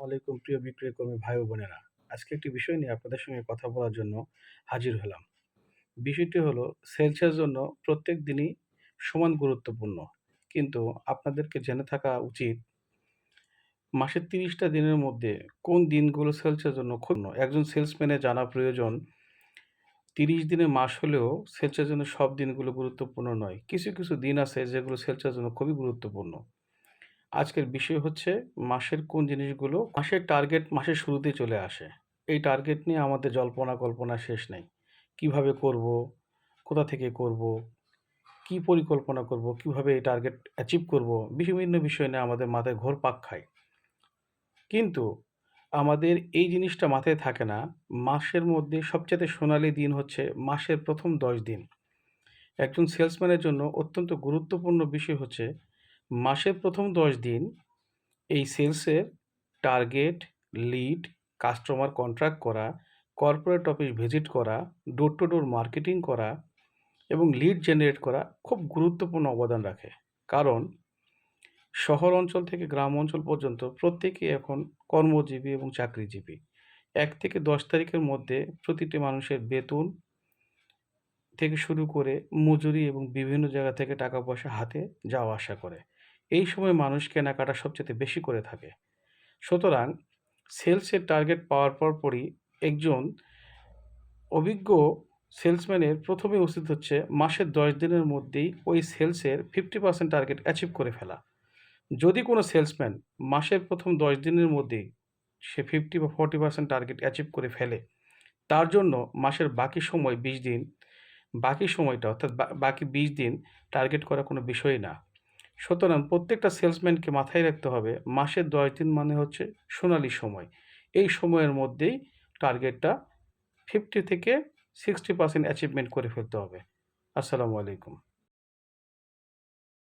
আলাইকুম প্রিয় বিক্রয়কর্মী ভাই ও বোনেরা। আজকে একটি বিষয় নিয়ে আপনাদের সঙ্গে কথা বলার জন্য হাজির হলাম। বিষয়টি হলো সেলসের জন্য প্রত্যেক দিনই সমান গুরুত্বপূর্ণ। কিন্তু আপনাদেরকে জেনে থাকা উচিত মাসের ৩০ টা দিনের মধ্যে কোন দিনগুলো সেলসের জন্য খুব একজন সেলসম্যানের জানা প্রয়োজন ৩০ দিনের মাস হলেও সেলসের জন্য সব দিনগুলো গুরুত্বপূর্ণ নয়। কিছু দিন আছে যেগুলো সেলসের জন্য খুবই গুরুত্বপূর্ণ। আজকের বিষয় হচ্ছে মাসের কোন জিনিসগুলো মাসের টার্গেট মাসের শুরুতেই চলে আসে। এই টার্গেট নিয়ে আমাদের জল্পনা কল্পনা শেষ নেই। কিভাবে করব? কোথা থেকে করব? কি পরিকল্পনা করব? কিভাবে এই টার্গেট অ্যাচিভ করব? বিভিন্ন বিষয় নিয়ে আমাদের মাথায় ঘুরপাক খায়। কিন্তু আমাদের এই জিনিসটা মাথায় থাকে না, মাসের মধ্যে সবচাইতে সোনালি দিন হচ্ছে মাসের ১ম ১০ দিন। একজন সেলসম্যানের জন্য অত্যন্ত গুরুত্বপূর্ণ বিষয় হচ্ছে মাসের ১ম ১০ দিন এই সেলসের টার্গেট, লিড, কাস্টমার কন্ট্রাক্ট করা, কর্পোরেট অফিস ভিজিট করা, ডোর টু ডোর মার্কেটিং করা এবং লিড জেনারেট করা খুব গুরুত্বপূর্ণ অবদান রাখে। কারণ শহর অঞ্চল থেকে গ্রাম অঞ্চল পর্যন্ত প্রত্যেকেই এখন কর্মজীবী এবং চাকরিজীবী। ১ থেকে ১০ তারিখের মধ্যে প্রতিটি মানুষের বেতন থেকে শুরু করে মজুরি এবং বিভিন্ন জায়গা থেকে টাকা পয়সা হাতে যাওয়া আসা করে। এই সময় মানুষ কেনাকাটা সবচাইতে বেশি করে থাকে। সুতরাং সেলসের টার্গেট পাওয়ার পরপরই একজন অভিজ্ঞ সেলসম্যানের প্রথমে উচিত হচ্ছে মাসের ১০ দিনের মধ্যেই ওই সেলসের 50% টার্গেট অ্যাচিভ করে ফেলা। যদি কোনো সেলসম্যান মাসের ১ম ১০ দিনের মধ্যেই সে 50 বা 40% টার্গেট অ্যাচিভ করে ফেলে, তার জন্য মাসের বাকি সময় ২০ দিন, বাকি সময়টা অর্থাৎ বাকি ২০ দিন টার্গেট করা কোনো বিষয়ই না। সুতরাং প্রত্যেকটা সেলসম্যানকে মাথায় রাখতে হবে মাসের ১০ দিন মানে হচ্ছে সোনালি সময়। এই সময়ের মধ্যেই টার্গেটটা 50 থেকে 60% অ্যাচিভমেন্ট করে ফেলতে হবে। আসসালামু আলাইকুম।